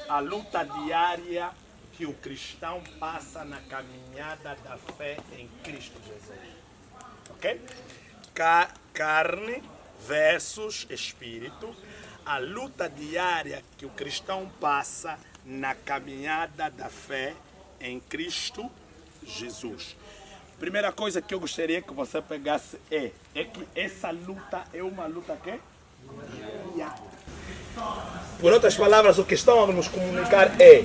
a luta diária que o cristão passa na caminhada da fé em Cristo Jesus. Ok? Carne versus espírito. A luta diária que o cristão passa na caminhada da fé em Cristo Jesus. Primeira coisa que eu gostaria que você pegasse é que essa luta é uma luta que diária. Por outras palavras, o que estão a nos comunicar é: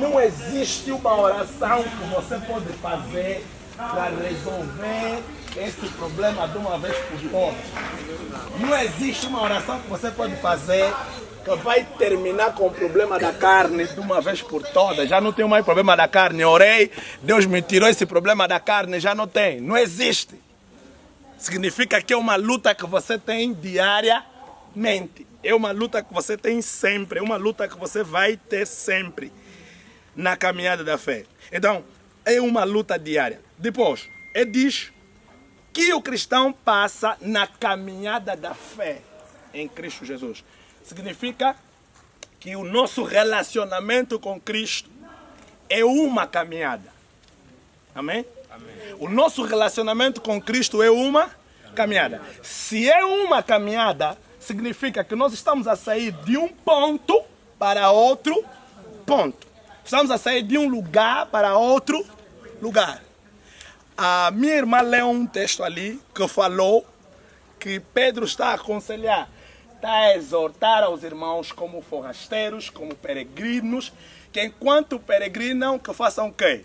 não existe uma oração que você pode fazer para resolver esse problema de uma vez por todas. Não existe uma oração que você pode fazer que vai terminar com o problema da carne de uma vez por todas. Já não tenho mais problema da carne. Orei, Deus me tirou esse problema da carne, já não tem. Não existe. Significa que é uma luta que você tem diariamente. É uma luta que você tem sempre. É uma luta que você vai ter sempre na caminhada da fé. Então, é uma luta diária. Depois, ele diz que o cristão passa na caminhada da fé em Cristo Jesus. Significa que o nosso relacionamento com Cristo é uma caminhada. Amém? Amém. O nosso relacionamento com Cristo é uma caminhada. Se é uma caminhada, significa que nós estamos a sair de um ponto para outro ponto. Estamos a sair de um lugar para outro lugar. A minha irmã leu um texto ali que falou que Pedro está a aconselhar, está a exortar aos irmãos como forrasteiros, como peregrinos, que enquanto peregrinam, que façam o quê?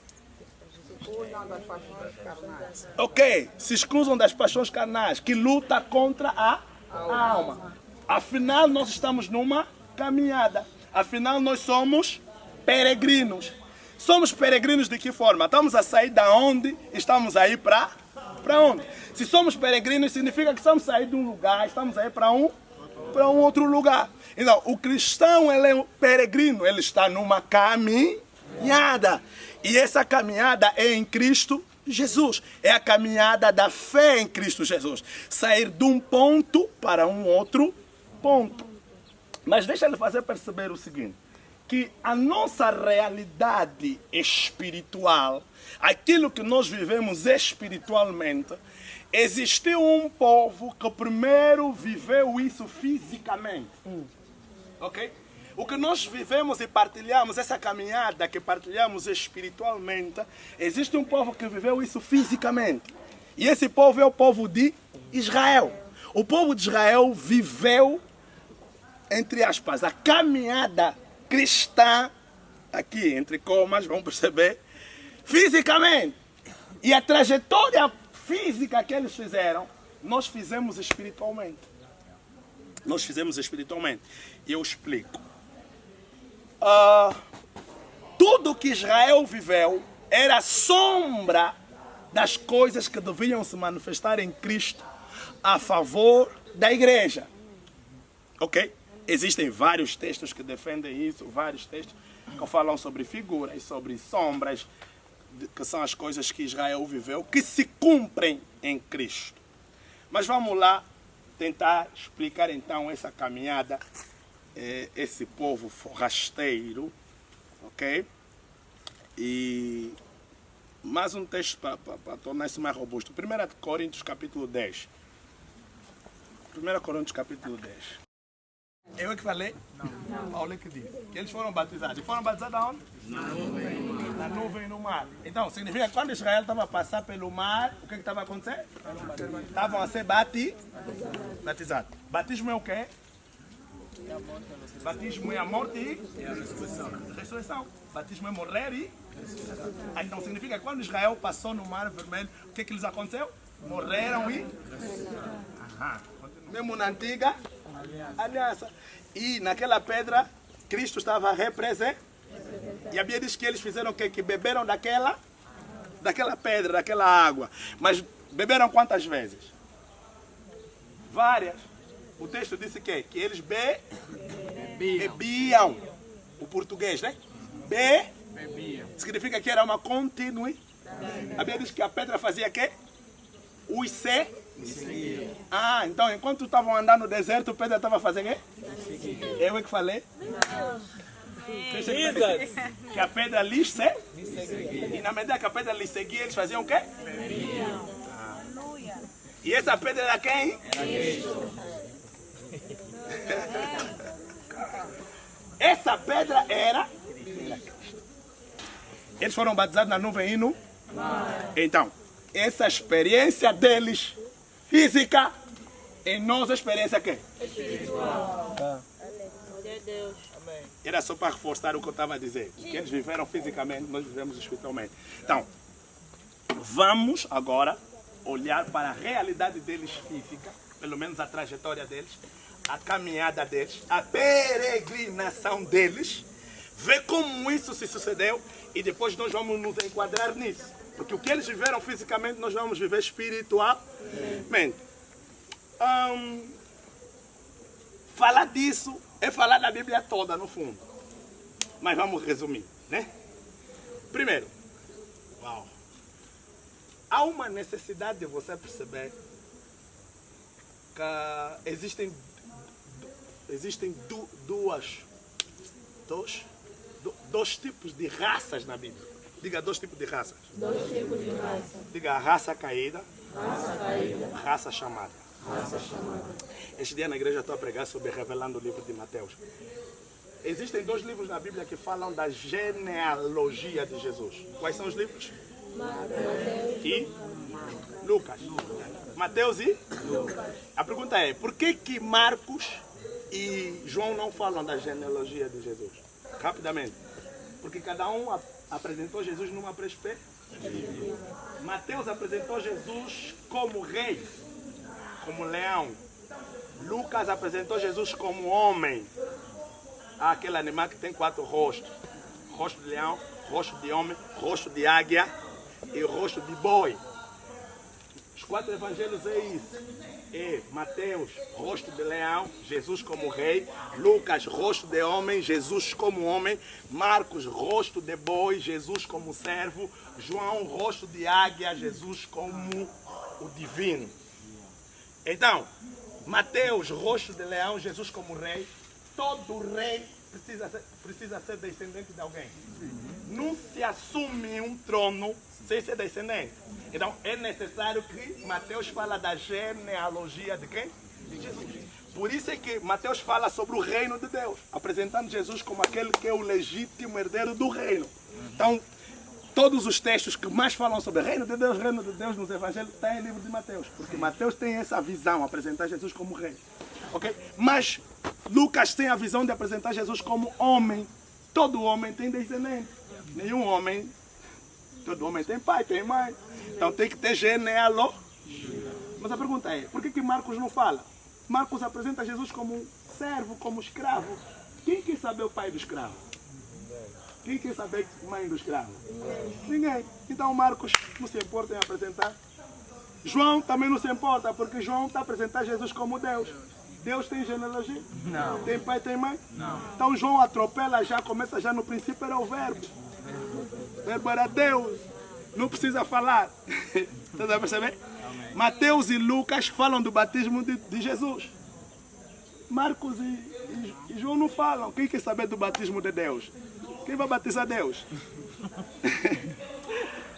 Ok, se exclusam das paixões carnais, que luta contra a alma. Afinal, nós estamos numa caminhada. Afinal, nós somos peregrinos. Somos peregrinos de que forma? Estamos a sair da onde? Estamos a ir para onde? Se somos peregrinos, significa que estamos a sair de um lugar, estamos a ir para um outro lugar. Então, o cristão, ele é um peregrino, ele está numa caminhada. E essa caminhada é em Cristo Jesus. É a caminhada da fé em Cristo Jesus. Sair de um ponto para um outro ponto. Mas deixa ele fazer perceber o seguinte, que a nossa realidade espiritual, aquilo que nós vivemos espiritualmente, existiu um povo que primeiro viveu isso fisicamente. Ok? O que nós vivemos e partilhamos, essa caminhada que partilhamos espiritualmente, existe um povo que viveu isso fisicamente. E esse povo é o povo de Israel. O povo de Israel viveu, entre aspas, a caminhada cristã, aqui entre comas, vamos perceber, fisicamente. E a trajetória física que eles fizeram, nós fizemos espiritualmente. Nós fizemos espiritualmente. E eu explico. Tudo que Israel viveu era sombra das coisas que deviam se manifestar em Cristo a favor da igreja. Ok? Existem vários textos que defendem isso, vários textos que falam sobre figuras, sobre sombras, que são as coisas que Israel viveu, que se cumprem em Cristo. Mas vamos lá tentar explicar então essa caminhada, esse povo forrasteiro, ok? E mais um texto para tornar isso mais robusto. 1 Coríntios capítulo 10. 1 Coríntios capítulo 10. Eu é que falei? Não. Paulo é que disse. Que eles foram batizados. E foram batizados aonde? Na nuvem. Na nuvem e no mar. Então, significa que quando Israel estava a passar pelo mar, o que estava a acontecer? Estavam a ser batizados. Batismo é o quê? Batismo é a morte e a ressurreição. Batismo é morrer e ressuscitar. Então, significa que quando Israel passou no mar vermelho, o que lhes aconteceu? Morreram e ressuscitaram. Mesmo na antiga aliança. E naquela pedra, Cristo estava representado. E a Bíblia diz que eles fizeram o quê? Que beberam daquela pedra, daquela água. Mas beberam quantas vezes? Várias. O texto disse que eles bebiam. O português, né? Bebiam. Significa que era uma continuidade. A Bíblia diz que a pedra fazia o quê? Os então enquanto estavam andando no deserto, Pedro estava fazendo o quê? Eu é que falei? Que a pedra lhes seguia. E na medida que a pedra lhes seguia, eles faziam o quê? E essa pedra era quem? Essa pedra era. Eles foram batizados na nuvem e no. Então, essa experiência deles, física, em nós a experiência quê? Espiritual. Era só para reforçar o que eu estava a dizer. Que eles viveram fisicamente, nós vivemos espiritualmente. Então, vamos agora olhar para a realidade deles física, pelo menos a trajetória deles, a caminhada deles, a peregrinação deles, ver como isso se sucedeu e depois nós vamos nos enquadrar nisso. Porque o que eles viveram fisicamente, nós vamos viver espiritualmente. Falar disso é falar da Bíblia toda, no fundo. Mas vamos resumir, né? Primeiro, há uma necessidade de você perceber que existem dois tipos de raças na Bíblia. Diga 2 tipos de raças. 2 tipos de raça. Diga a raça caída. Raça caída. Raça chamada. Raça chamada. Este dia na igreja estou a pregar sobre revelando o livro de Mateus. Existem 2 livros na Bíblia que falam da genealogia de Jesus. Quais são os livros? Mateus e Lucas. Mateus e Lucas. A pergunta é, por que Marcos e João não falam da genealogia de Jesus? Rapidamente. Porque cada um apresentou Jesus numa perspectiva. Mateus apresentou Jesus como rei, como leão. Lucas apresentou Jesus como homem. Há aquele animal que tem 4 rostos. Rosto de leão, rosto de homem, rosto de águia e rosto de boi. Os 4 evangelhos é isso. É Mateus, rosto de leão, Jesus como rei. Lucas, rosto de homem, Jesus como homem. Marcos, rosto de boi, Jesus como servo. João, rosto de águia, Jesus como o divino. Então, Mateus, rosto de leão, Jesus como rei. Todo rei precisa ser descendente de alguém. Não se assume um trono sem ser descendente. Então é necessário que Mateus fala da genealogia de quem? De Jesus. Por isso é que Mateus fala sobre o reino de Deus, apresentando Jesus como aquele que é o legítimo herdeiro do reino. Então, todos os textos que mais falam sobre o reino de Deus nos evangelhos, está em livro de Mateus. Porque Mateus tem essa visão, apresentar Jesus como rei. Okay? Mas Lucas tem a visão de apresentar Jesus como homem. Todo homem tem descendente. Nenhum homem, todo homem tem pai, tem mãe. Então tem que ter genealogia. Mas a pergunta é, por que Marcos não fala? Marcos apresenta Jesus como servo, como escravo. Quem quer saber o pai do escravo? Quem quer saber a mãe do escravo? Ninguém. Então Marcos não se importa em apresentar. João também não se importa, porque João está a apresentar Jesus como Deus. Deus tem genealogia? Não. Tem pai, tem mãe? Não. Então João atropela já, começa já no princípio era o verbo. O verbo era Deus. Não precisa falar. Está a perceber? Amém. Mateus e Lucas falam do batismo de Jesus. Marcos e João não falam. Quem quer saber do batismo de Deus? Quem vai batizar Deus?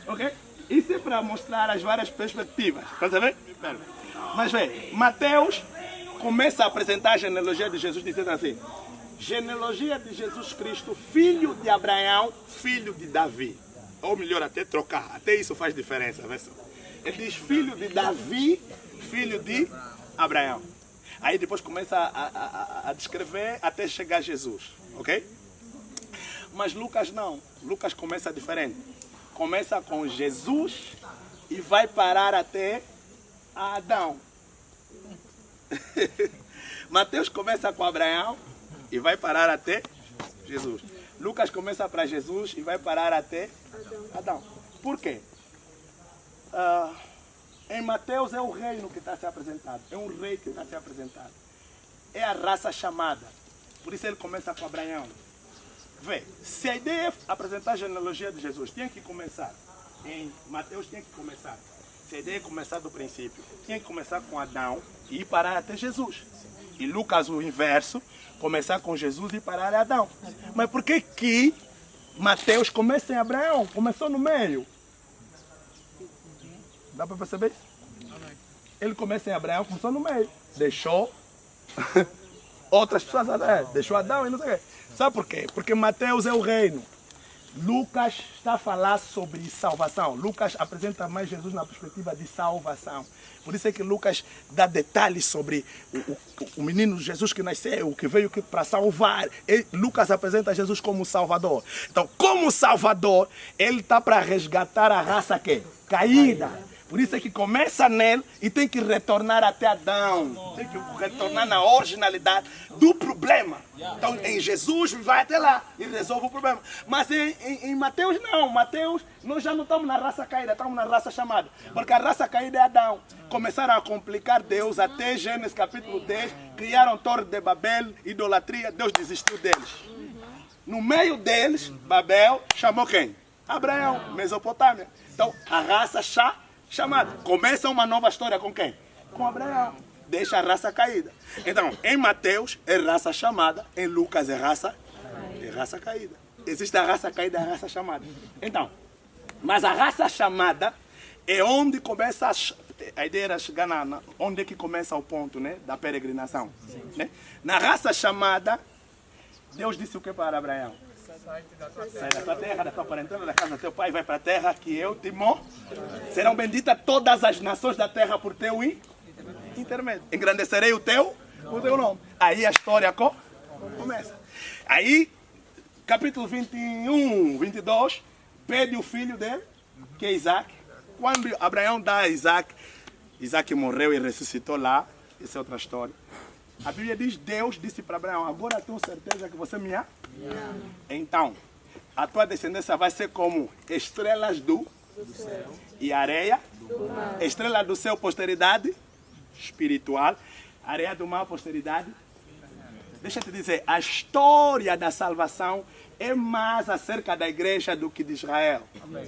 Ok? Isso é para mostrar as várias perspectivas. Está a ver? Mas vê, Mateus começa a apresentar a genealogia de Jesus dizendo assim: genealogia de Jesus Cristo, filho de Abraão, filho de Davi. Ou melhor, até trocar. Até isso faz diferença. Ele diz filho de Davi, filho de Abraão. Aí depois começa a descrever até chegar a Jesus. Ok? Mas Lucas não. Lucas começa diferente. Começa com Jesus e vai parar até Adão. Mateus começa com Abraão e vai parar até Jesus. Lucas começa para Jesus e vai parar até Adão. Por quê? Em Mateus é o reino que está a ser apresentado. É um rei que está a ser apresentado. É a raça chamada. Por isso ele começa com Abraão. Vê, se a ideia é apresentar a genealogia de Jesus, tinha que começar. Em Mateus tinha que começar. Você deve começar do princípio. Tinha que começar com Adão e ir parar até Jesus. E Lucas, o inverso, começar com Jesus e parar em Adão. Mas por que que Mateus começa em Abraão? Começou no meio. Dá para perceber isso? Ele começa em Abraão, começou no meio. Deixou outras pessoas, deixou Adão e não sei o quê. Sabe por quê? Porque Mateus é o reino. Lucas está a falar sobre salvação. Lucas apresenta mais Jesus na perspectiva de salvação. Por isso é que Lucas dá detalhes sobre o menino Jesus que nasceu, que veio para salvar. Lucas apresenta Jesus como Salvador. Então, como Salvador, ele está para resgatar a raça caída. Por isso é que começa nele e tem que retornar até Adão. Tem que retornar na originalidade do problema. Então em Jesus vai até lá e resolve o problema. Mas em Mateus não. Mateus nós já não estamos na raça caída, estamos na raça chamada. Porque a raça caída é Adão. Começaram a complicar Deus até Gênesis capítulo 10. Criaram Torre de Babel, idolatria. Deus desistiu deles. No meio deles, Babel chamou quem? Abraão, Mesopotâmia. Então a raça chamada. Começa uma nova história com quem? Com Abraão. Deixa a raça caída. Então, em Mateus é raça chamada, em Lucas é raça caída. Existe a raça caída e a raça chamada. Então, mas a raça chamada é onde começa a ideia era chegar onde é que começa o ponto, né, da peregrinação. Né? Na raça chamada, Deus disse o que para Abraão? Sai da tua terra, da tua parentela, da casa do teu pai, vai para a terra que eu te mostro. Serão benditas todas as nações da terra por teu intermédio. Engrandecerei o teu nome. Aí a história começa. Aí, capítulo 21, 22, pede o filho dele, que é Isaac. Quando Abraão dá a Isaac, Isaac morreu e ressuscitou lá. Essa é outra história. A Bíblia diz, Deus disse para Abraão, agora tenho certeza que você me ama. Então, a tua descendência vai ser como estrelas do céu e areia do mar. Estrela do céu, posteridade espiritual. Areia do mar, posteridade. Deixa eu te dizer, a história da salvação é mais acerca da igreja do que de Israel. Amém.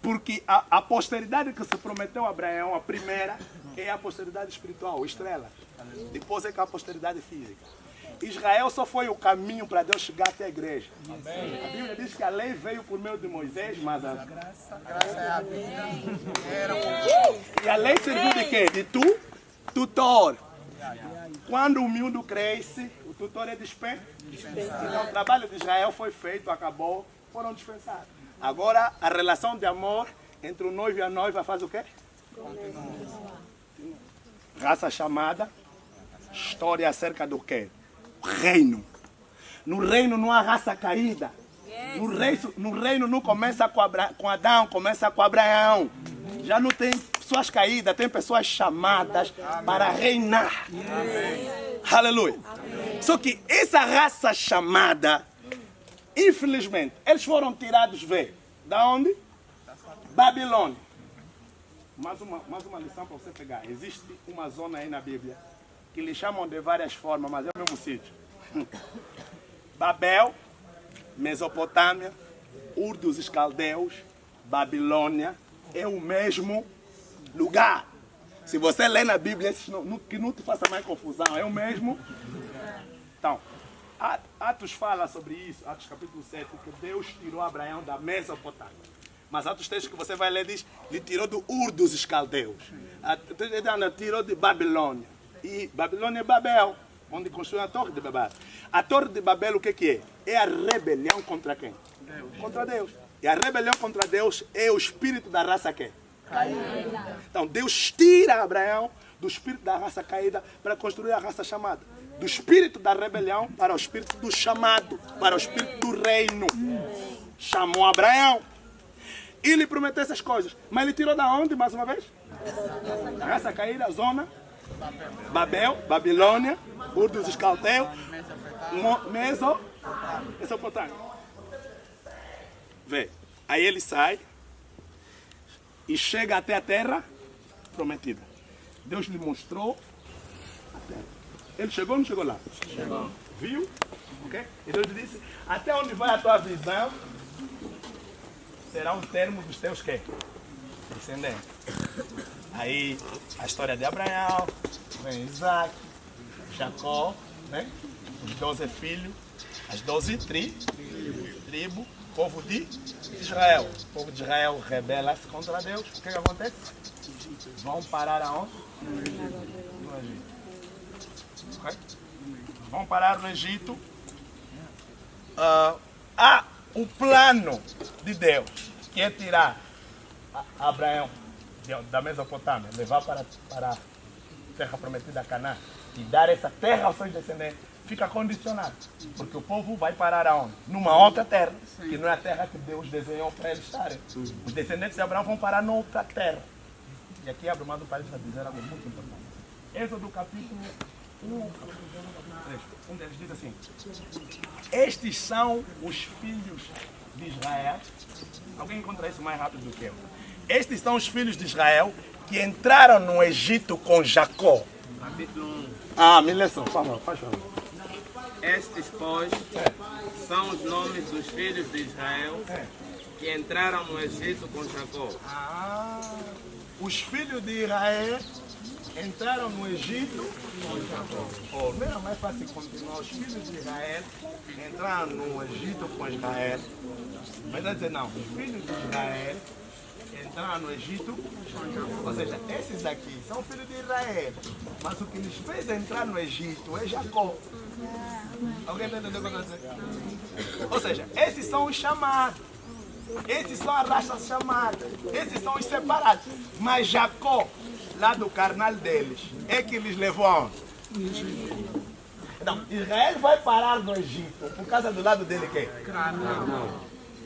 Porque a posteridade que se prometeu a Abraão, a primeira, é a posteridade espiritual, estrela. Depois é que a posteridade física. Israel só foi o caminho para Deus chegar até a igreja. Amém. A Bíblia diz que a lei veio por meio de Moisés, mas a graça é a vida. E a lei serviu de quê? De tutor. Quando o miúdo cresce, o tutor é dispensado. Então o trabalho de Israel foi feito, acabou, foram dispensados. Agora a relação de amor entre o noivo e a noiva faz o quê? Continua. Raça chamada, história acerca do quê? Reino. No reino não há raça caída. No reino não começa com Adão, começa com Abraão. Já não tem pessoas caídas, tem pessoas chamadas para reinar. Amém. Aleluia. Amém. Só que essa raça chamada, infelizmente, eles foram tirados, da onde? Babilônia. Mais uma lição para você pegar. Existe uma zona aí na Bíblia que lhe chamam de várias formas, mas é o mesmo sítio. Babel, Mesopotâmia, Ur dos Caldeus, Babilônia, é o mesmo lugar. Se você lê na Bíblia, que não te faça mais confusão, é o mesmo. Então, Atos fala sobre isso, Atos capítulo 7, que Deus tirou Abraão da Mesopotâmia. Mas outros textos que você vai ler diz, ele tirou do Ur dos Caldeus. Tirou de Babilônia. E Babilônia é Babel, onde construiu a Torre de Babel. A Torre de Babel o que é? É a rebelião contra quem? Deus. Contra Deus. E a rebelião contra Deus é o espírito da raça caída. Então Deus tira Abraão do espírito da raça caída para construir a raça chamada. Do espírito da rebelião para o espírito do chamado, para o espírito do reino. Chamou Abraão. E lhe prometeu essas coisas. Mas ele tirou da onde, mais uma vez? Da raça caída, zona Babel, Babilônia, Ur dos Caldeus, Mesopotâmia. Vê, aí ele sai e chega até a terra prometida. Deus lhe mostrou a terra. Ele chegou ou não chegou lá? Chegou. Viu? Okay? E Deus lhe disse, até onde vai a tua visão será um termo dos teus descendente. Aí a história de Abraão, vem Isaac, Jacó, né? Os 12 filhos, as 12 tribos, povo de Israel. O povo de Israel rebela-se contra Deus. O que acontece? Vão parar aonde? No Egito. Okay? Vão parar no Egito. Há o plano de Deus, que é tirar Abraão da Mesopotâmia, levar para a terra prometida Canaã e dar essa terra aos seus descendentes, fica condicionado. Porque o povo vai parar aonde? Numa outra terra, que não é a terra que Deus desenhou para eles estarem. Os descendentes de Abraão vão parar noutra terra. E aqui abre mais um parênteses para dizer algo muito importante. Êxodo capítulo 1, um deles diz assim: estes são os filhos de Israel. Alguém encontra isso mais rápido do que eu? Estes são os filhos de Israel que entraram no Egito com Jacó. Capítulo 1. Me lê só, faz favor. Estes, pois, são os nomes dos filhos de Israel que entraram no Egito com Jacó. Os filhos de Israel entraram no Egito com Jacó. Não é mais fácil continuar. Os filhos de Israel entraram no Egito com Israel. Mas vai dizer, não, os filhos de Israel entraram no Egito. Ou seja, esses aqui são filhos de Israel. Mas o que lhes fez entrar no Egito é Jacó. Alguém está entendendo o que eu estou dizendo? Ou seja, esses são os chamados. Esses são a raça chamada. Esses são os separados. Mas Jacó, lá do carnal deles, é que lhes levou aonde? Então, Israel vai parar no Egito por causa do lado dele quem?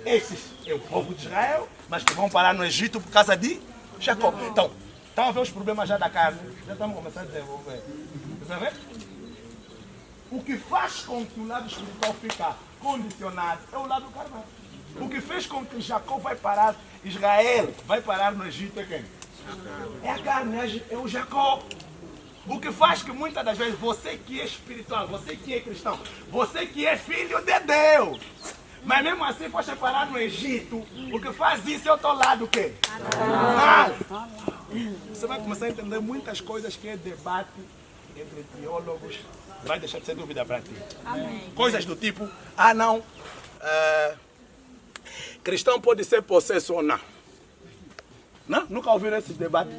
Esses é o povo de Israel, mas que vão parar no Egito por causa de Jacó. Então, estão a ver os problemas já da carne? Já estamos começando a desenvolver. Você vê? O que faz com que o lado espiritual fique condicionado é o lado carnal. O que fez com que Jacó vai parar, Israel vai parar no Egito é quem? É a carne, é o Jacó. O que faz que muitas das vezes você que é espiritual, você que é cristão, você que é filho de Deus, mas mesmo assim foste parar no Egito, o que faz isso é o teu lado o quê? Você vai começar a entender muitas coisas que é debate entre teólogos, vai deixar de ser dúvida para ti. Amém. Coisas do tipo, não, cristão pode ser possesso ou não. Não? Nunca ouviram esse debate?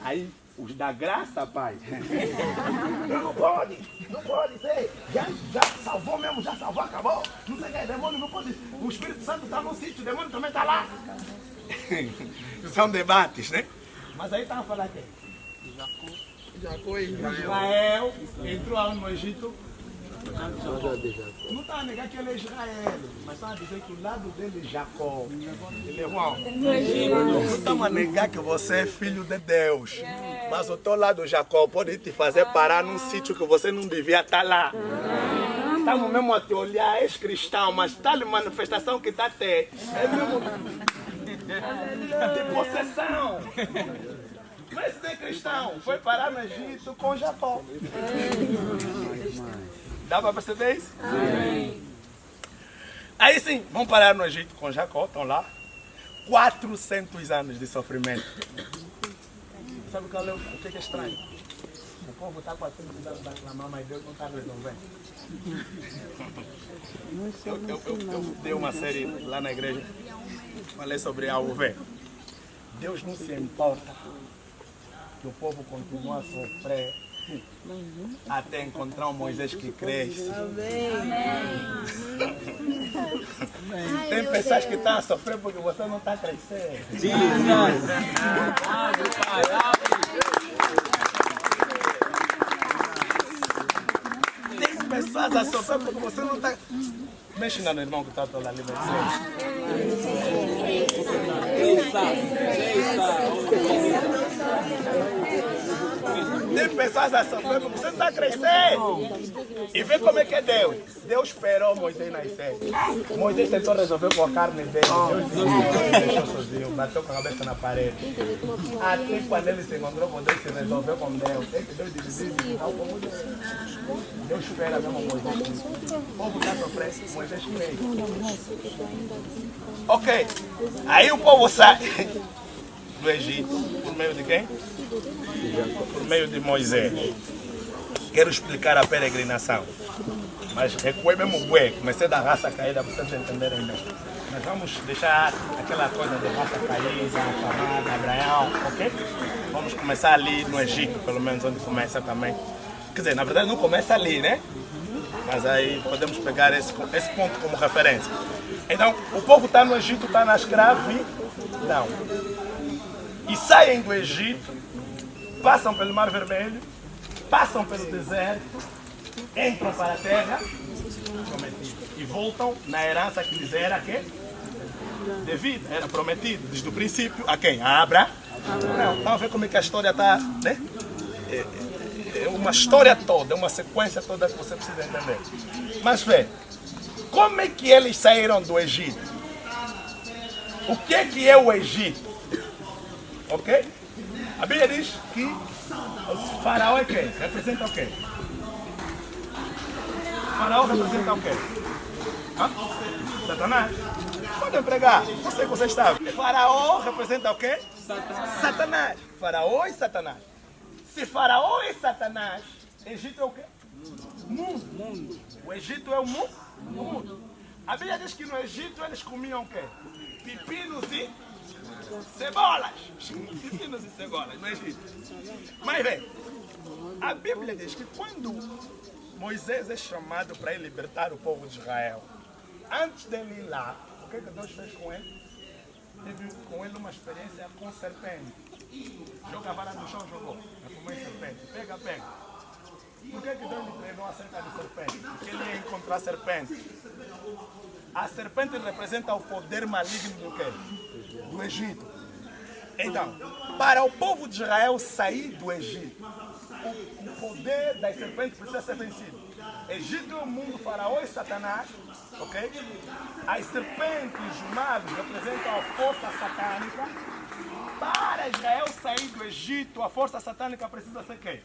Aí, os da graça, pai. Não pode ser. Já salvou mesmo, já salvou, acabou. Não sei o que, demônio não pode. O Espírito Santo está no sítio, o demônio também está lá. São debates, né? Mas aí estava falando quem? Jacó e Israel entrou no Egito. Não está a negar que ele é Israel, mas está a dizer que o lado dele é Jacó. Ele é Juan. Não estamos a negar que você é filho de Deus, mas o teu lado Jacó pode te fazer parar num sítio que você não devia estar lá. Estamos mesmo a te olhar, és cristão, mas tal manifestação que está a ter é mesmo de possessão. Mas ser cristão foi parar no Egito com Jacó. Dá para perceber isso? Amém. Aí sim, vão parar no Egito com Jacó, estão lá. 400 anos de sofrimento. Sabe o que é estranho? O povo está 400 anos a clamar, mas Deus não está resolvendo. Eu dei uma série lá na igreja, falei sobre algo, velho. Deus não se importa que o povo continue a sofrer até encontrar um Moisés que cresce. Tem pessoas que estão a sofrer porque você não está crescendo. Tem pessoas a sofrer porque você não está... Mexe no irmão que está todo ali. Tem pessoas a sofrer porque você não está crescendo. E vê como é que é Deus. Deus esperou Moisés nascer. Moisés tentou resolver com a carne dele. Deus deixou sozinho, bateu com a cabeça na parede. Até quando ele se encontrou com Deus, se resolveu com Deus. É que Deus dividiu como Deus. Deus espera mesmo Moisés. O povo está sofrendo, Moisés fez. Ok. Aí o povo sai. do Egito, por meio de quem? Por meio de Moisés. Quero explicar a peregrinação. Mas recuei mesmo bué, comecei da raça caída para vocês entenderem bem. Mas vamos deixar aquela coisa de raça caída, chamada, Abraão, ok? Vamos começar ali no Egito, pelo menos onde começa também. Quer dizer, na verdade não começa ali, né? Mas aí podemos pegar esse ponto como referência. Então, o povo está no Egito, está na escravidão. E saem do Egito, passam pelo Mar Vermelho, passam pelo deserto, entram para a terra prometida e voltam na herança que lhes era devida, era prometido desde o princípio a quem? A Abraão. Estão a ver como é que a história está, né? É uma história toda, é uma sequência toda que você precisa entender. Mas vê, como é que eles saíram do Egito? O que é o Egito? Ok? A Bíblia diz que o faraó é quem? Representa o quê? O faraó representa o quê? Hã? Satanás. Podem pregar. Não sei que você está. Faraó representa o quê? Satanás. Faraó e Satanás. Se Faraó e Satanás, Egito é o quê? Mundo. O Egito é o mundo. A Bíblia diz que no Egito eles comiam o quê? Pepinos e cebolas. Pepinos e cebolas no Egito. Mas bem, a Bíblia diz que quando Moisés é chamado para ir libertar o povo de Israel, antes dele ir lá, o que Deus fez com ele? Teve com ele uma experiência com serpente. Joga a vara no chão, jogou. Afumou em serpente. Pega. Por que Deus lhe treinou acerca de serpente? Porque ele ia encontrar serpente. A serpente representa o poder maligno do quê? Do Egito. Então, para o povo de Israel sair do Egito, o poder das serpentes precisa ser vencido. Egito é o mundo, Faraó e Satanás, ok? As serpentes, os magos, representam a força satânica. Para Israel sair do Egito, a força satânica precisa ser quem?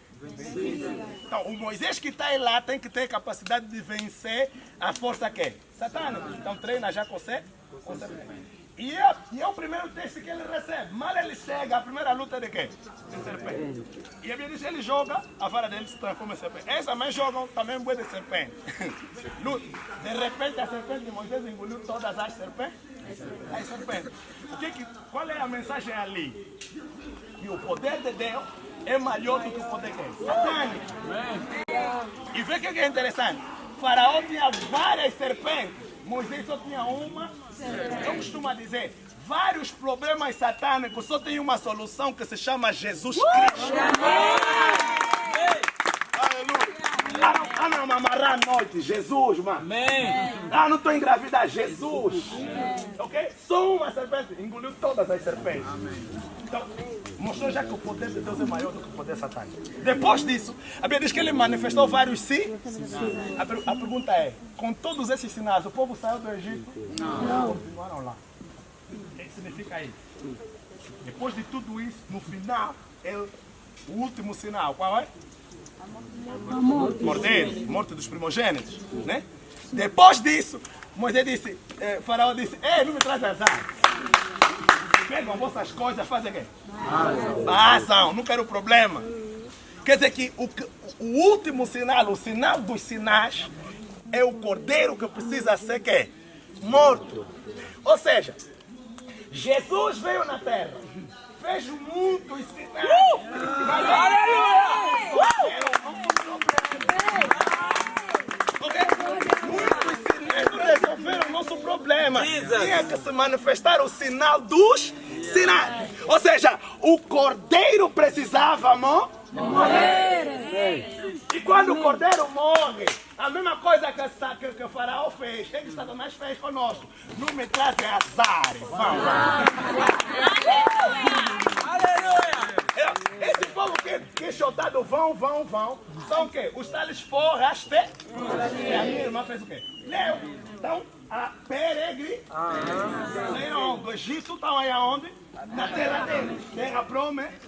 Então, o Moisés que está aí lá tem que ter capacidade de vencer a força quem? Satânica. Então, treina já com serpente. E é o primeiro teste que ele recebe. Mal ele chega, a primeira luta é de quem? De serpente. E a Bíblia diz que ele joga, a vara dele se transforma em serpente. Eles também jogam também boi de serpente. De repente a serpente de Moisés engoliu todas as serpentes. Qual é a mensagem ali? Que o poder de Deus é maior do que o poder satânico. E vê o que é interessante. Faraó tinha várias serpentes, Moisés só tinha uma. Eu costumo dizer, vários problemas satânicos só tem uma solução que se chama Jesus Cristo. Aleluia. Não me amarrar à noite, Jesus, mano. Amém. Não estou engravidar, Jesus. Ok? Só uma serpente engoliu todas as serpentes. Então, mostrou já que o poder de Deus é maior do que o poder satânico. Depois disso, a Bíblia diz que ele manifestou vários sim. A pergunta é, com todos esses sinais, o povo saiu do Egito? Não. Continuaram lá. O que significa isso? Depois de tudo isso, no final, o último sinal, qual é? Cordeiro, morte dos primogênitos, né? Depois disso, Moisés disse, Faraó disse, não me traz azar. Pegam vossas coisas, fazem o quê? Vazam, não quero problema. Quer dizer que o último sinal, o sinal dos sinais, é o cordeiro que precisa ser quê? Morto. Ou seja, Jesus veio na terra, fez muitos sinais. Muitos sinais não resolveram o nosso problema. Tinha que se manifestar o sinal dos sinais. Ou seja, o cordeiro precisava morrer. E quando o cordeiro morre, a mesma coisa que o Faraó fez, que Satanás fez conosco. Não me trazem azar. Esse povo que é chotado vão. São o quê? Os tales forrasteiros. E a minha irmã fez o quê? Leu. Então, a peregrinação do Egito estão aí aonde? Na terra deles. Terra prometida.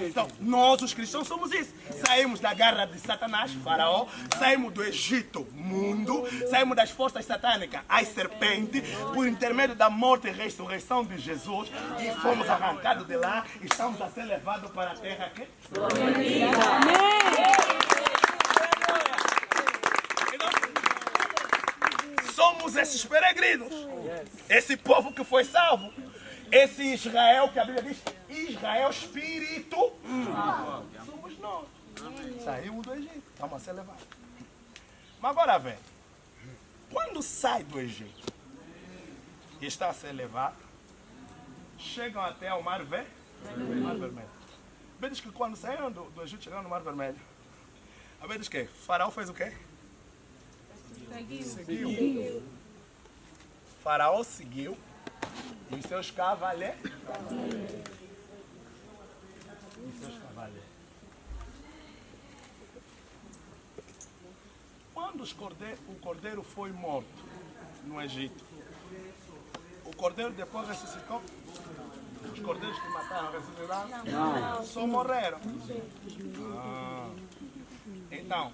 Então, nós os cristãos somos isso. Saímos da garra de Satanás, Faraó, saímos do Egito, mundo, saímos das forças satânicas, as serpentes, por intermédio da morte e ressurreição de Jesus, e fomos arrancados de lá e estamos a ser levados para a terra que? Somos esses peregrinos, esse povo que foi salvo, esse Israel que a Bíblia diz, Israel espírito, somos nós. Saímos do Egito, estamos a ser levados. Mas agora vem, quando sai do Egito e está a ser levado, chegam até o Mar Vermelho. A Bíblia diz que quando saíram do Egito, chegaram no Mar Vermelho, a Bíblia diz que Faraó fez o quê? Seguiu. Faraó seguiu e os seus cavaleiros. Quando o cordeiro foi morto no Egito, o cordeiro depois ressuscitou? Os cordeiros que mataram ressuscitaram? Não. Só morreram. Então,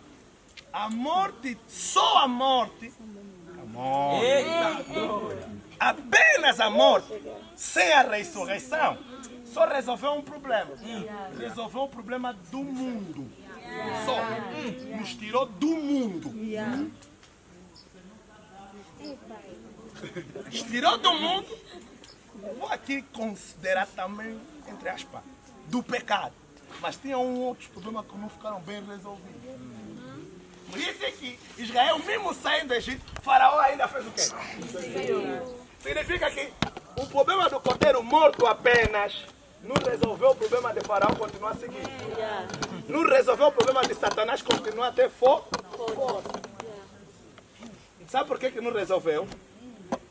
a morte, só a morte, apenas a morte, sem a ressurreição, só resolveu um problema. Resolveu o problema do mundo. Só. Nos tirou do mundo. Nos tirou do mundo. Vou aqui considerar também, entre aspas, do pecado. Mas tinha outros problemas que não ficaram bem resolvidos. Por isso é que Israel, mesmo saindo do Egito, Faraó ainda fez o quê? Significa que o problema do cordeiro morto apenas não resolveu o problema de Faraó continuar a seguir. Não resolveu o problema de Satanás continuar a ter força. Sabe por que não resolveu?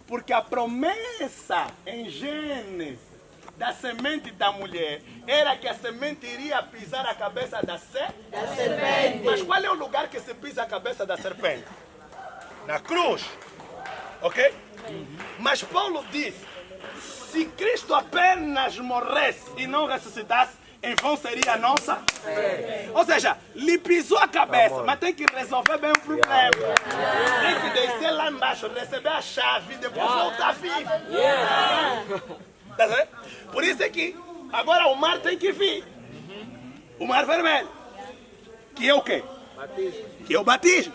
Porque a promessa em Gênesis da semente da mulher era que a semente iria pisar a cabeça da serpente. Mas qual é o lugar que se pisa a cabeça da serpente? Na cruz. Ok? Mas Paulo diz, se Cristo apenas morresse e não ressuscitasse, em vão seria a nossa fé. Ou seja, lhe pisou a cabeça, mas tem que resolver bem o problema. Tem que descer lá embaixo, receber a chave e depois voltar vivo. Tá vendo? Por isso é que agora o mar tem que vir. O Mar Vermelho. Que é o quê? Que é o batismo.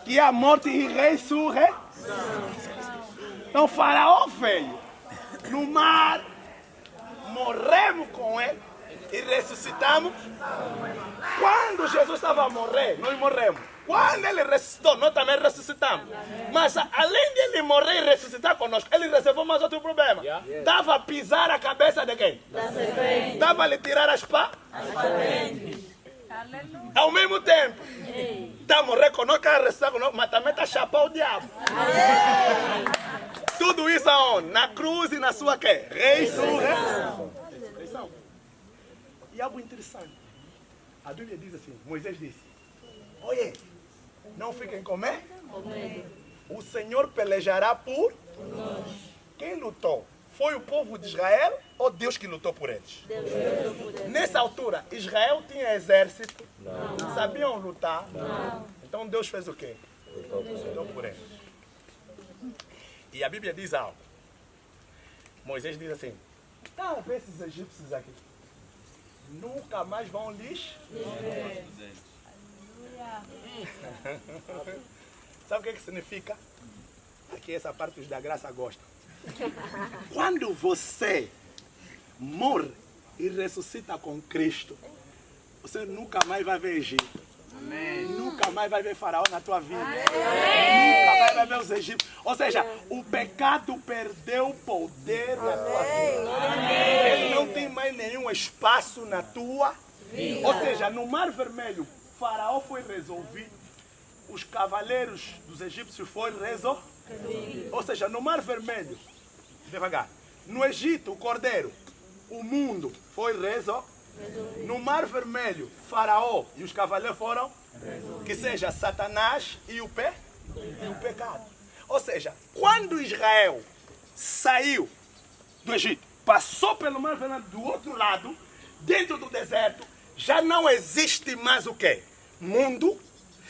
Que é a morte e ressurreição. Então Faraó veio no mar, morremos com ele e ressuscitamos. Quando Jesus estava a morrer, nós morremos. Quando ele ressuscitou, nós também ressuscitamos. Mas além de ele morrer e ressuscitar conosco, ele resolveu mais outro problema. Dava a pisar a cabeça de quem? Da serpente. Dava a lhe tirar as pá? Ao mesmo tempo. Está a morrer conosco, está a ressuscitar conosco, mas também está a chapar o diabo. Tudo isso aonde? Na cruz e na sua quê? Ressurreição. E algo interessante. A Bíblia diz assim, Moisés disse, olha, não fiquem com medo. O Senhor pelejará por nós. Quem lutou? Foi o povo de Israel ou Deus que lutou por eles? Nessa altura, Israel tinha exército? Não. Sabiam lutar? Não. Então Deus fez o quê? Lutou por eles. E a Bíblia diz algo. Moisés diz assim, tá a ver esses egípcios aqui? Nunca mais vão lhes... Sabe o que significa? Aqui essa parte os da graça gostam. Quando você morre e ressuscita com Cristo, você nunca mais vai ver Egito. Amém. Nunca mais vai ver Faraó na tua vida. Amém. Nunca mais vai ver os egípcios. Ou seja, o pecado perdeu o poder na tua vida. Amém. Ele não tem mais nenhum espaço na tua vida. Ou seja, no Mar Vermelho, Faraó foi resolvido. Os cavaleiros dos egípcios foram resolvidos. Ou seja, no Mar Vermelho, devagar. No Egito, o cordeiro, o mundo foi resolvido. No Mar Vermelho, Faraó e os cavaleiros foram, que seja Satanás e o pecado. Ou seja, quando Israel saiu do Egito, passou pelo mar Vermelho do outro lado, dentro do deserto, já não existe mais o quê? Mundo,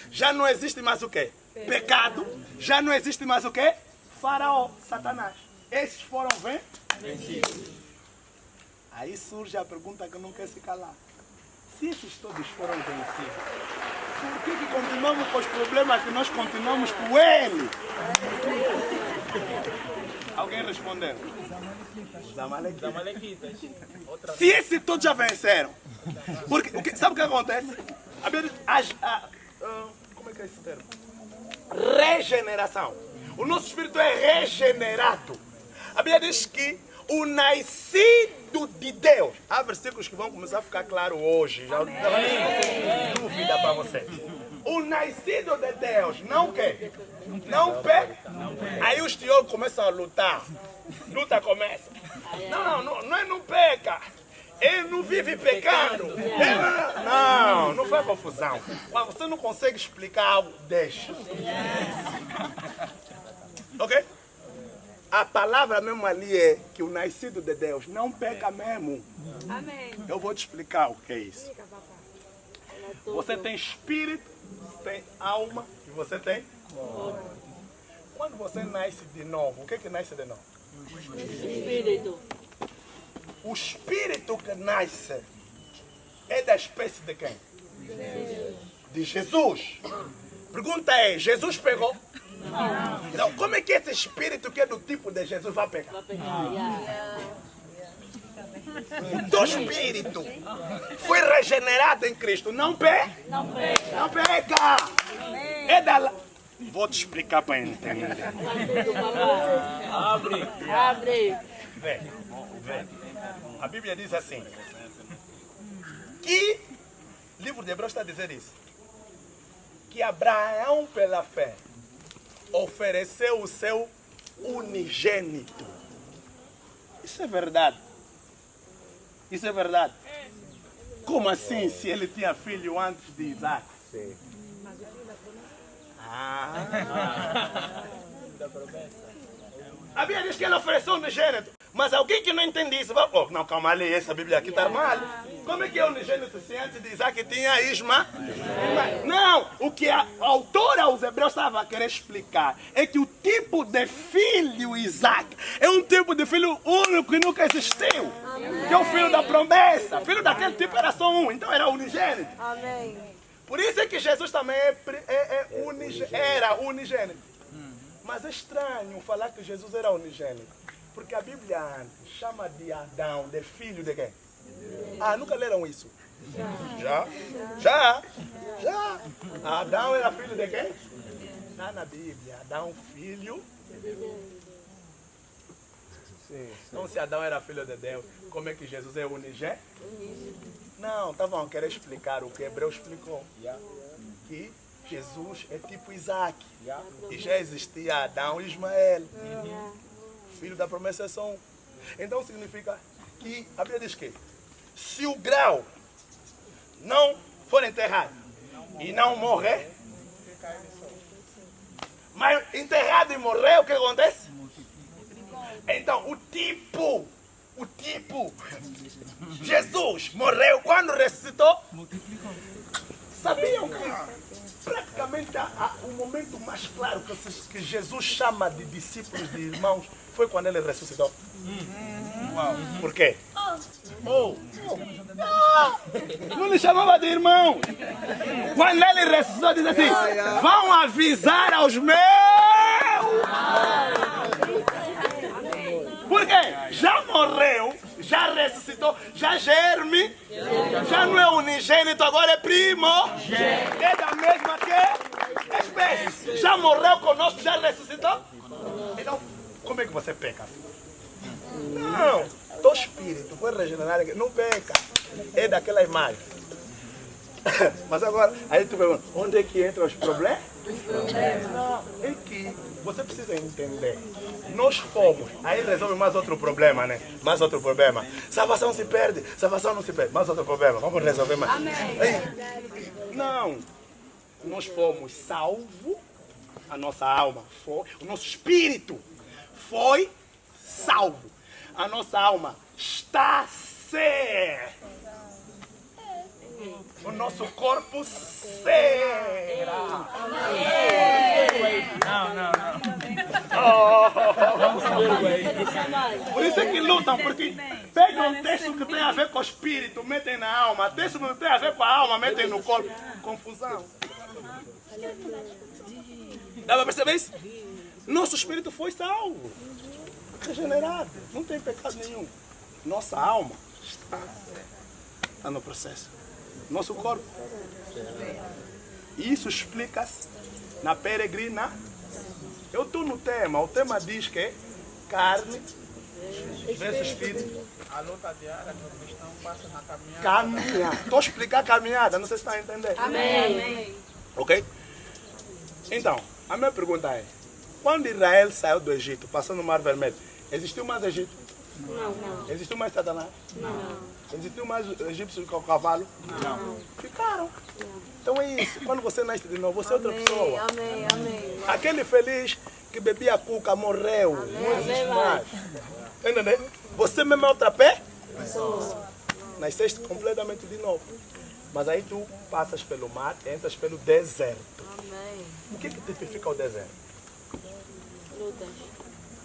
já não existe mais o quê? Pecado, já não existe mais o quê? Faraó, Satanás. Esses foram vencidos. Aí surge a pergunta que não quer se calar. Se esses todos foram vencidos, por que continuamos com os problemas que nós continuamos com ele? Alguém respondeu? Os amalequitas. Se esses todos já venceram, porque, sabe o que acontece? Como é que é esse termo? Regeneração. O nosso espírito é regenerado. A Bíblia diz que o nascido de Deus. Há versículos que vão começar a ficar claro hoje. Já vai dúvida para você. O nascido de Deus não quer. Não peca. Aí os teólogos começam a lutar. Luta começa. Não peca. Ele não vive pecando. Não faz confusão. Mas você não consegue explicar algo, deixa. Ok? A palavra mesmo ali é que o nascido de Deus não peca mesmo. Amém. Eu vou te explicar o que é isso. Você tem espírito, você tem alma e você tem corpo. Quando você nasce de novo, o que é que nasce de novo? Espírito. O espírito que nasce é da espécie de quem? De Jesus. Pergunta é, Jesus pegou? Então, como é que esse espírito que é do tipo de Jesus vai pegar? Do espírito foi regenerado em Cristo. Não peca. Não peca. É da... Vou te explicar para entender. Abre. Vê. A Bíblia diz assim. Que o livro de Hebreus está a dizer isso. Que Abraão, pela fé, ofereceu o seu unigênito. Isso é verdade. Isso é verdade. Como assim, se ele tinha filho antes de Isaac? Sim. A Bíblia diz que ele ofereceu o unigênito. Mas alguém que não entende isso vai... Oh, não, calma ali, essa Bíblia aqui está mal. Como é que é o unigênito se antes de Isaac tinha Ismael? Não, o que a autora aos Hebreus estava a querer explicar é que o tipo de filho Isaac é um tipo de filho único que nunca existiu. Que é o filho da promessa. Filho daquele tipo era só um, então era unigênito. Amém. Por isso é que Jesus também era unigênito. Mas é estranho falar que Jesus era unigênito. Porque a Bíblia antes chama de Adão, de filho de quem? Nunca leram isso? Já. Adão era filho de quem? Está na Bíblia. Adão, filho. Sim. Então, se Adão era filho de Deus, como é que Jesus é unigênito? Não, estavam a querer explicar o que Hebreu explicou. Que Jesus é tipo Isaac. E já existia Adão e Ismael. Filho da promessa é só um. Então significa que a Bíblia diz que se o grau não for enterrado e não morrer, mas enterrado e morrer, o que acontece? Então o tipo, Jesus morreu quando ressuscitou. Sabiam que praticamente o momento mais claro que Jesus chama de discípulos, de irmãos, foi quando ele ressuscitou. Por quê? Não lhe chamava de irmão. Quando ele ressuscitou, diz assim: vão avisar aos meus. Por quê? Já morreu, já ressuscitou, já germe, já não é unigênito, agora é primo. É da mesma espécie. Já morreu conosco, já ressuscitou. Então, como é que você peca? Não, teu espírito foi regenerado, não peca. É daquela imagem. Mas agora, aí tu pergunta, onde é que entram os problemas? É que você precisa entender. Nós fomos, aí resolve mais outro problema, né? Mais outro problema. Salvação se perde, salvação não se perde. Mais outro problema, vamos resolver mais. Amém. Não, nós fomos salvos, a nossa alma foi, o nosso espírito foi salvo. A nossa alma está a ser. O nosso corpo será. Por isso é que lutam, porque pegam um texto que tem a ver com o espírito, metem na alma. Texto que não tem a ver com a alma, metem no corpo. Confusão. Dá para perceber isso? Nosso espírito foi salvo, regenerado, não tem pecado nenhum. Nossa alma está no processo. Nosso corpo. Isso explica-se na peregrina. Eu estou no tema. O tema diz que é carne versus espírito. A luta diária que o cristão passa na caminhada. Caminhar. Estou a explicar a caminhada. Não sei se está a entender. Amém. Ok? Então, a minha pergunta é: quando Israel saiu do Egito, passou no Mar Vermelho, existiu mais Egito? Não. Existiu mais Satanás? Não. Existiu mais egípcios com cavalo? Não. Ficaram. Então é isso. Quando você nasce de novo, você é outra pessoa. Amém. Aquele feliz que bebia cuca morreu. Não existe mais. Entendeu? Você mesmo é outra pessoa. Nasceste completamente de novo. Mas aí tu passas pelo mar, entras pelo deserto. Amém. O que tipifica o deserto?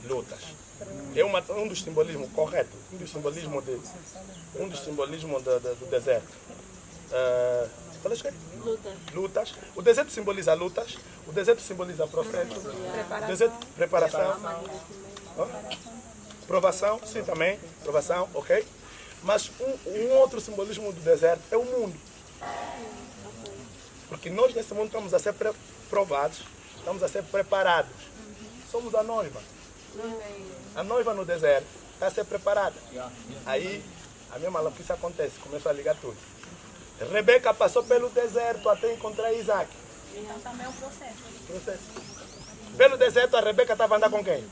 Lutas. É um dos simbolismos, correto, um dos simbolismos do deserto. Qual é? Lutas. O deserto simboliza lutas, o deserto simboliza processo, o deserto, preparação, provação, sim também, provação, ok? Mas um outro simbolismo do deserto é o mundo. Porque nós nesse mundo estamos a ser provados, estamos a ser preparados. Somos a noiva. A noiva no deserto está a ser preparada. Aí a mesma maluquice acontece, começou a ligar tudo. Rebeca passou pelo deserto até encontrar Isaac. Então também é um processo. Pelo deserto a Rebeca estava andando com quem?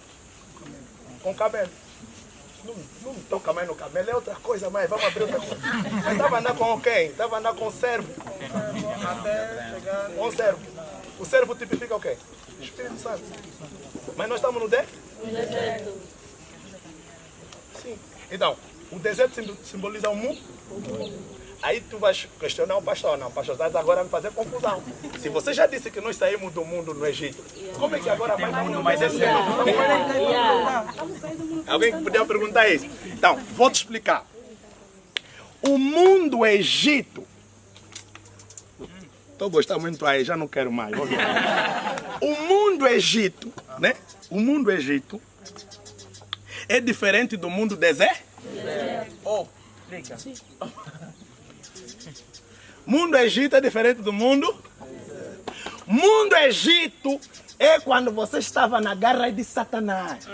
Com camelo. Não toca mais no camelo, é outra coisa mais, vamos abrir outra coisa. Estava andando com quem? Estava andando com o servo. Até chegar com o servo. O servo tipifica o quê? Espírito Santo. Mas nós estamos no deserto. Sim. Então, o deserto simboliza o mundo. Aí tu vais questionar o pastor. Não, pastor, estás agora a me fazer confusão. Se você já disse que nós saímos do mundo no Egito, como é que agora vai mundo mais esse Alguém que podia perguntar isso? Então, vou te explicar. O mundo Egito. Estou gostando muito aí, já não quero mais. O mundo Egito, né? O mundo Egito é diferente do mundo deserto? Explica. Mundo Egito é diferente do mundo? Mundo Egito é quando você estava na garra de Satanás.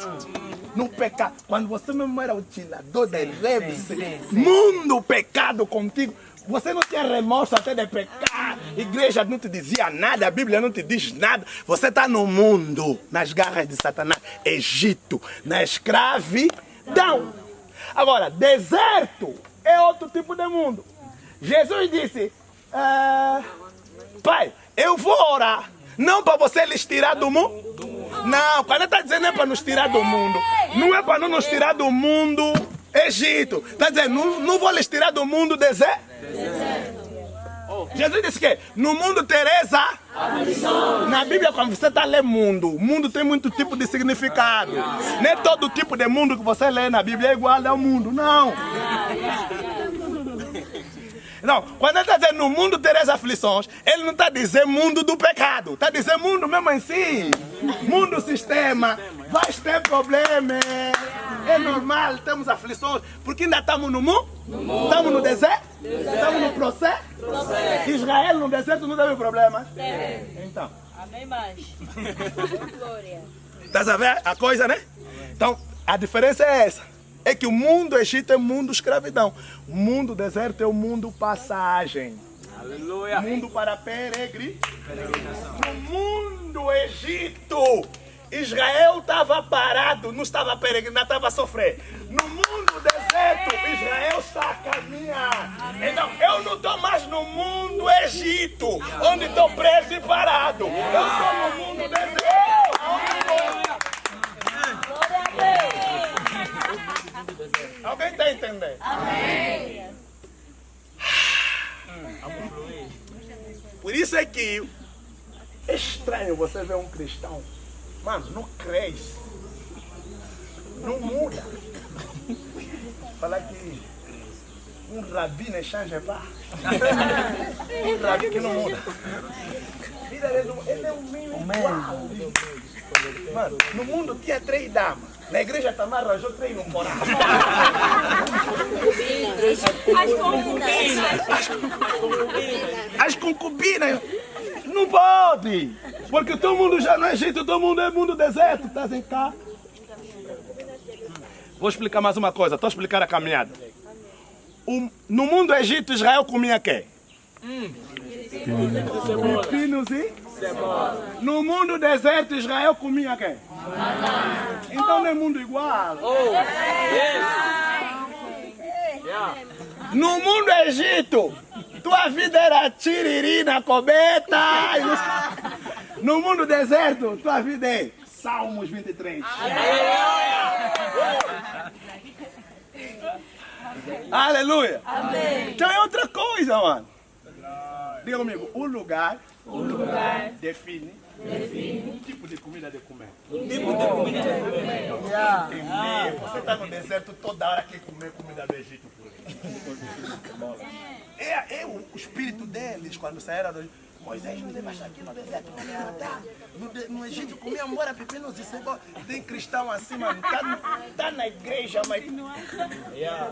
No pecado. Quando você mesmo era o tirador de redes. Mundo pecado contigo. Você não tinha remorso até de pecar. Igreja não te dizia nada. A Bíblia não te diz nada. Você está no mundo. Nas garras de Satanás. Egito. Na escravidão. Agora, deserto é outro tipo de mundo. Jesus disse, Pai, eu vou orar, não para você lhes tirar do mundo. Não, quando ele está dizendo é para nos tirar do mundo, não é para não nos tirar do mundo Egito. Está dizendo, não vou lhes tirar do mundo deserto. Jesus disse que no mundo tereis a aflição. Na Bíblia, quando você está lendo mundo tem muito tipo de significado. Não é todo tipo de mundo que você lê na Bíblia é igual ao mundo, não. Não, quando ele está dizendo no mundo tereis aflições, ele não está dizendo mundo do pecado, está dizendo mundo mesmo em si, mundo sistema, vai ter problemas, é normal, temos aflições, porque ainda estamos no mundo, estamos no deserto, estamos no processo. Israel no deserto não teve problemas. Então, Amém mais. Glória. Estás a ver a coisa, né? Então, a diferença é essa. É que o mundo Egito é o mundo escravidão. O mundo deserto é o mundo passagem. Aleluia. Mundo para peregrinação. No mundo Egito, Israel estava parado, não estava peregrinando, estava a sofrer. No mundo deserto, Israel está a caminhar. Então, eu não estou mais no mundo Egito, onde estou preso e parado. Eu estou no mundo deserto. Alguém está entendendo? Amém. Por isso é que é estranho você ver um cristão, mano, não cresce, não muda. Falar que um rabi não change pá. Um rabi que não muda. Vida ele é o mesmo igual. Mano, no mundo tinha 3 damas. Na igreja também arranjou 3 não moram. As concubinas. Não pode. Porque todo mundo já não é Egito, todo mundo é mundo deserto. Estás em cá. Vou explicar mais uma coisa. Estou a explicar a caminhada. No mundo Egito, Israel comia quê? Pepinos e cebola. No mundo deserto, Israel comia quê? Então não é mundo igual. No mundo Egito, tua vida era tiriri na coberta. No mundo deserto, tua vida é Salmos 23. Aleluia. Amém. Então é outra coisa, mano. Diga comigo, o lugar define o tipo de comida de comer. Você está no deserto toda hora quer comer comida do Egito. É o espírito deles quando saíram do Egito. Moisés nos levaste aqui no deserto para me matar. No Egito comia embora pepinos e cebola. Tem cristão assim, mano. Tá na igreja, mas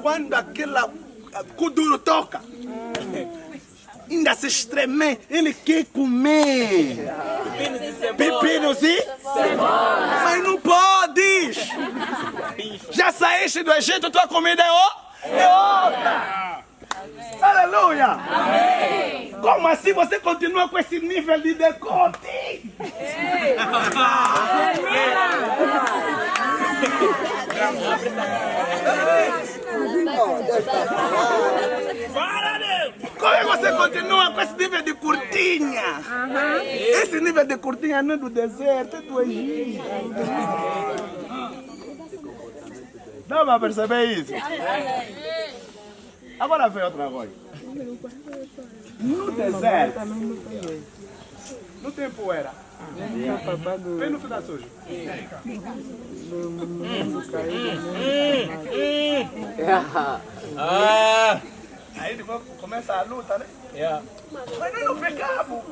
quando aquela kuduro toca, ainda se estreme, ele quer comer pepinos e cebola. Mas não podes. Já saíste do Egito, tua comida é outra. Aleluia! Amém. Como assim você continua com esse nível de decote? Como é que você continua com esse nível de curtinha? Esse nível de curtinha não é do deserto, é do Egito. Dá para perceber isso? Agora vem outra coisa. No deserto, no tempo era. Vem no ficar sujo. Aí depois começa a luta, né? Mas nós não pecamos.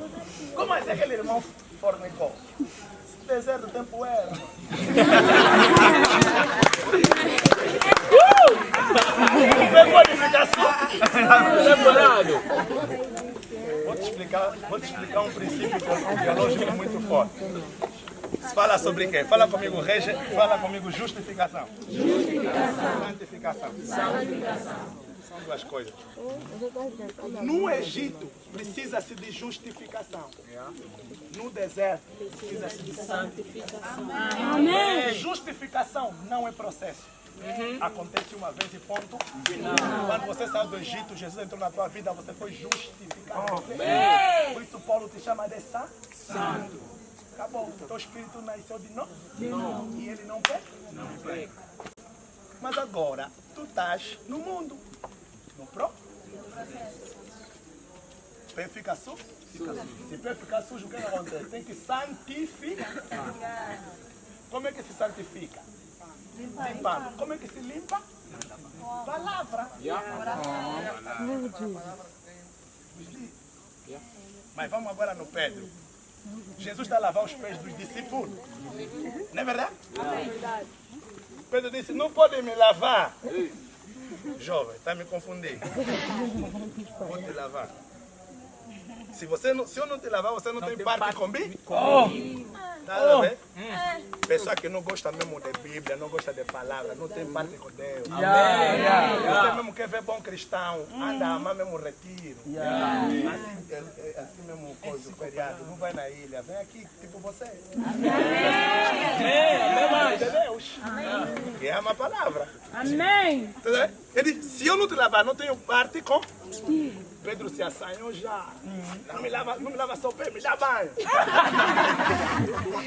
Como assim aquele irmão fornicou? Deserto, tempo era. Pegou a explicação. Vou te explicar um princípio teológico muito forte. Fala sobre quê? Fala comigo, fala comigo justificação. Santificação. São duas coisas. No Egito precisa-se de justificação. No deserto precisa-se de santificação. Amém. Justificação não é processo. Acontece uma vez e ponto final. Quando você saiu do Egito, Jesus entrou na tua vida, você foi justificado. Por isso Paulo te chama de santo. Acabou. O teu espírito nasceu de novo. E ele não peca. Mas agora, tu estás no mundo. No próprio. Pé fica sujo? Se pé ficar sujo, o que acontece? Tem que santificar. Como é que se santifica? Limpando. Como é que se limpa? Palavra. Mas vamos agora no Pedro. Jesus está a lavar os pés dos discípulos. Não é verdade? Pedro disse, não podem me lavar. Jovem, está me confundindo. Vou te lavar. Se eu não te lavar, você não tem parte comigo? Nada a ver? Pessoa que não gosta mesmo de Bíblia, não gosta de palavra, não tem parte com Deus. Você mesmo quer ver bom cristão, anda a amar mesmo retiro. Assim mesmo coisa, feriado, não vai na ilha, vem aqui, tipo você. De Deus. E ama a palavra. Amém. Ele disse, se eu não te lavar, não tenho parte com Pedro se assanhou já. Não me lava só o pé, me dá banho.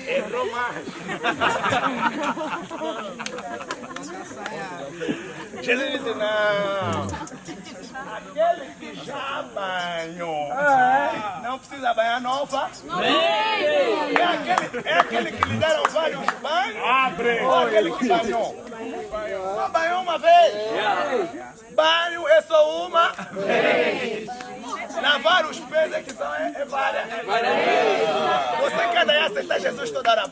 Errou mais. Jesus disse, não. Aquele que já banhou, não precisa banhar nova. É aquele que lhe deram vários banhos. Ou aquele que banhou. Só banhou uma vez. Banho é só uma vez. Lavar os pés é que são várias. Você quer daí aceitar Jesus toda hora?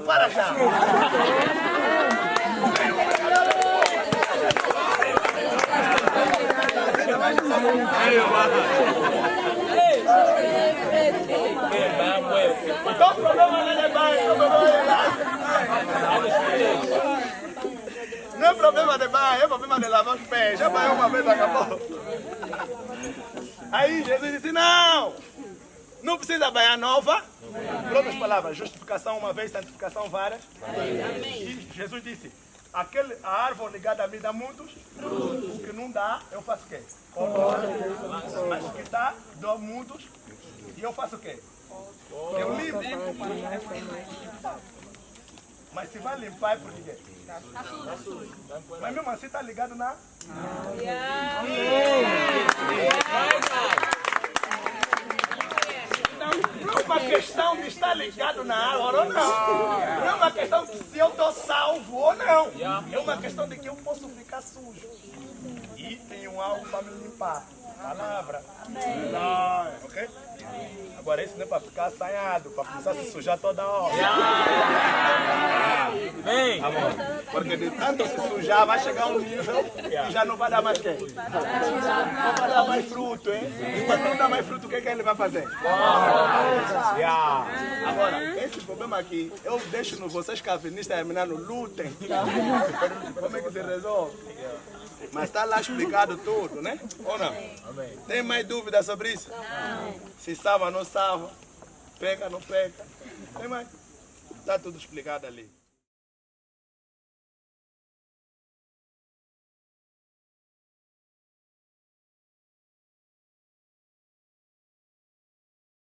Para já. Então o problema não é banho, não é problema de banho, é problema de lavar os pés. Já banhou uma vez, acabou. Aí Jesus disse, não precisa banhar nova. Por outras palavras, justificação uma vez, santificação várias. E Jesus disse, a árvore ligada a mim dá muitos frutos. O que não dá, eu faço o quê? Mas o que dá, dou muitos. E eu faço o quê? Eu limpo. Mas se vai limpar é por quê? Mas mesmo assim está ligado na... Não é uma questão de estar ligado na árvore ou não. Não é uma questão de se eu estou salvo ou não. É uma questão de que eu posso ficar sujo. E tenho algo para me limpar. Palavra. Ok? Agora isso não é para ficar assanhado, para começar a se sujar toda hora. Porque de tanto se sujar vai chegar um nível e já não vai dar mais quê? Não vai dar mais fruto, hein? E quando não dá mais fruto, o que ele vai fazer? Agora, esse problema aqui, eu deixo no vocês calvinistas terminando, lutem. Como é que se resolve? Mas está lá explicado tudo, né? Ou não? Tem mais dúvidas sobre isso? Se salva, não salva. Pega, não pega. Tem mais? Está tudo explicado ali.